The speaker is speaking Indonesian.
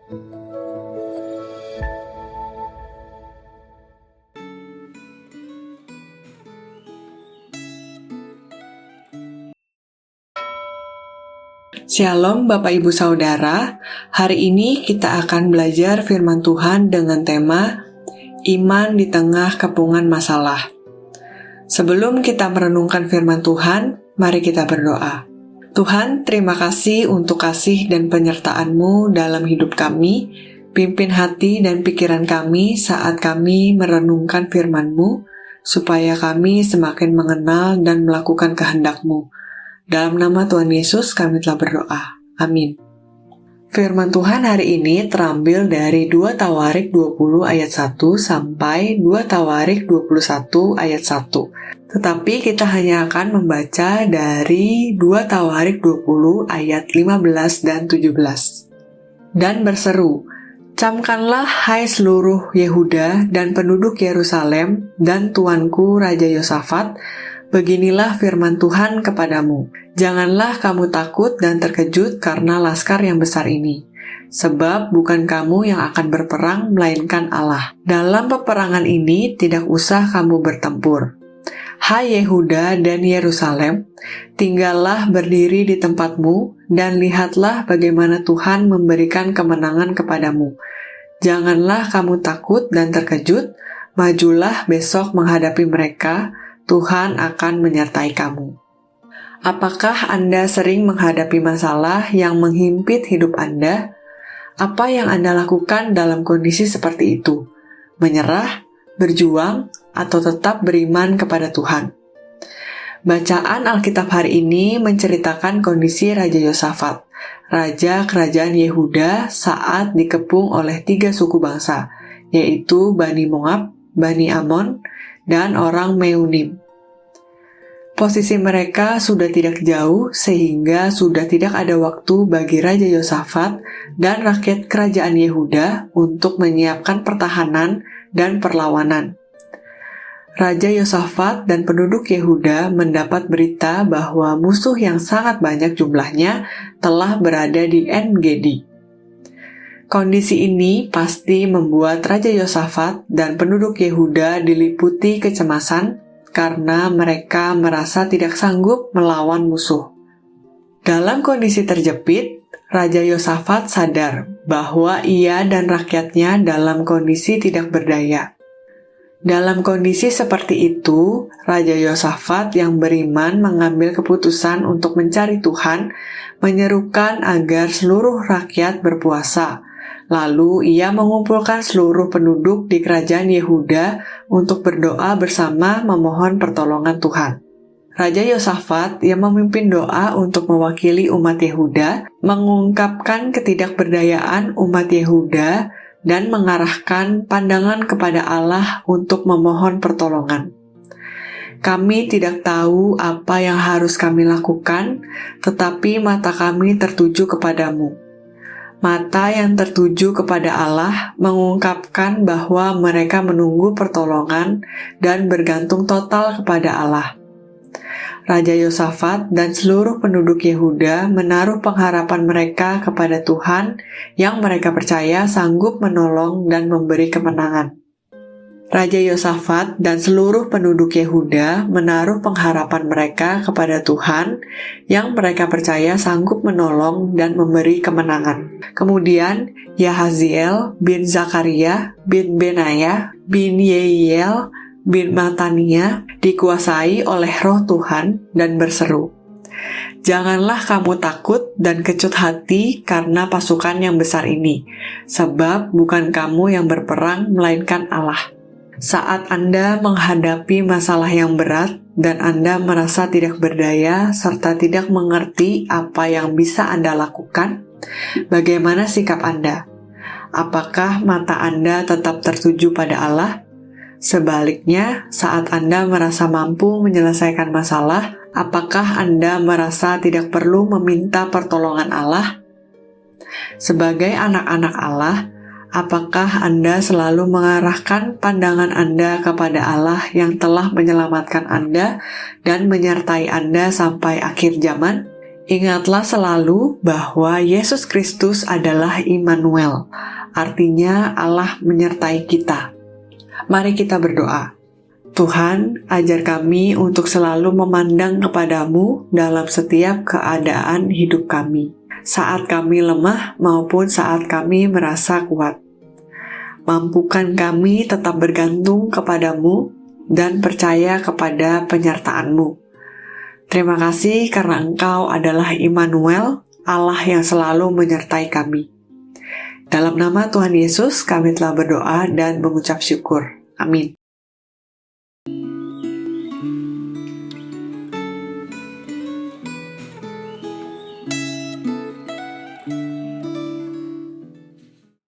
Shalom Bapak Ibu Saudara, hari ini kita akan belajar firman Tuhan dengan tema Iman di Tengah Kepungan Masalah. Sebelum kita merenungkan firman Tuhan, mari kita berdoa. Tuhan, terima kasih untuk kasih dan penyertaan-Mu dalam hidup kami. Pimpin hati dan pikiran kami saat kami merenungkan firman-Mu, supaya kami semakin mengenal dan melakukan kehendak-Mu. Dalam nama Tuhan Yesus kami telah berdoa. Amin. Firman Tuhan hari ini terambil dari 2 Tawarik 20 ayat 1 sampai 2 Tawarik 21 ayat 1. Tetapi kita hanya akan membaca dari 2 Tawarik 20 ayat 15 dan 17. Dan berseru, "Camkanlah hai seluruh Yehuda dan penduduk Yerusalem dan tuanku Raja Yosafat, beginilah firman Tuhan kepadamu. Janganlah kamu takut dan terkejut karena laskar yang besar ini. Sebab bukan kamu yang akan berperang, melainkan Allah. Dalam peperangan ini tidak usah kamu bertempur. Hai Yehuda dan Yerusalem, tinggallah berdiri di tempatmu, dan lihatlah bagaimana Tuhan memberikan kemenangan kepadamu. Janganlah kamu takut dan terkejut, majulah besok menghadapi mereka, Tuhan akan menyertai kamu." Apakah Anda sering menghadapi masalah yang menghimpit hidup Anda? Apa yang Anda lakukan dalam kondisi seperti itu? Menyerah, berjuang, atau tetap beriman kepada Tuhan? Bacaan Alkitab hari ini menceritakan kondisi Raja Yosafat, Raja Kerajaan Yehuda saat dikepung oleh 3 suku bangsa, yaitu Bani Moab, Bani Amon, dan orang Meunim. Posisi mereka sudah tidak jauh sehingga sudah tidak ada waktu bagi Raja Yosafat dan rakyat kerajaan Yehuda untuk menyiapkan pertahanan dan perlawanan. Raja Yosafat dan penduduk Yehuda mendapat berita bahwa musuh yang sangat banyak jumlahnya telah berada di En-Gedi. Kondisi ini pasti membuat Raja Yosafat dan penduduk Yehuda diliputi kecemasan karena mereka merasa tidak sanggup melawan musuh. Dalam kondisi terjepit, Raja Yosafat sadar bahwa ia dan rakyatnya dalam kondisi tidak berdaya. Dalam kondisi seperti itu, Raja Yosafat yang beriman mengambil keputusan untuk mencari Tuhan, menyerukan agar seluruh rakyat berpuasa. Lalu ia mengumpulkan seluruh penduduk di kerajaan Yehuda untuk berdoa bersama memohon pertolongan Tuhan. Raja Yosafat yang memimpin doa untuk mewakili umat Yehuda, mengungkapkan ketidakberdayaan umat Yehuda dan mengarahkan pandangan kepada Allah untuk memohon pertolongan. "Kami tidak tahu apa yang harus kami lakukan, tetapi mata kami tertuju kepadamu." Mata yang tertuju kepada Allah mengungkapkan bahwa mereka menunggu pertolongan dan bergantung total kepada Allah. Raja Yosafat dan seluruh penduduk Yehuda menaruh pengharapan mereka kepada Tuhan yang mereka percaya sanggup menolong dan memberi kemenangan. Raja Yosafat dan seluruh penduduk Yehuda menaruh pengharapan mereka kepada Tuhan yang mereka percaya sanggup menolong dan memberi kemenangan. Kemudian Yahaziel bin Zakaria bin Benaya bin Yehiel bin Matania dikuasai oleh roh Tuhan dan berseru, "Janganlah kamu takut dan kecut hati karena pasukan yang besar ini, sebab bukan kamu yang berperang melainkan Allah." Saat Anda menghadapi masalah yang berat dan Anda merasa tidak berdaya serta tidak mengerti apa yang bisa Anda lakukan, bagaimana sikap Anda? Apakah mata Anda tetap tertuju pada Allah? Sebaliknya, saat Anda merasa mampu menyelesaikan masalah, apakah Anda merasa tidak perlu meminta pertolongan Allah? Sebagai anak-anak Allah, apakah Anda selalu mengarahkan pandangan Anda kepada Allah yang telah menyelamatkan Anda dan menyertai Anda sampai akhir zaman? Ingatlah selalu bahwa Yesus Kristus adalah Immanuel, artinya Allah menyertai kita. Mari kita berdoa. Tuhan, ajar kami untuk selalu memandang kepadamu dalam setiap keadaan hidup kami, saat kami lemah maupun saat kami merasa kuat. Mampukan kami tetap bergantung kepadamu dan percaya kepada penyertaan-Mu. Terima kasih karena Engkau adalah Immanuel, Allah yang selalu menyertai kami. Dalam nama Tuhan Yesus, kami telah berdoa dan mengucap syukur. Amin.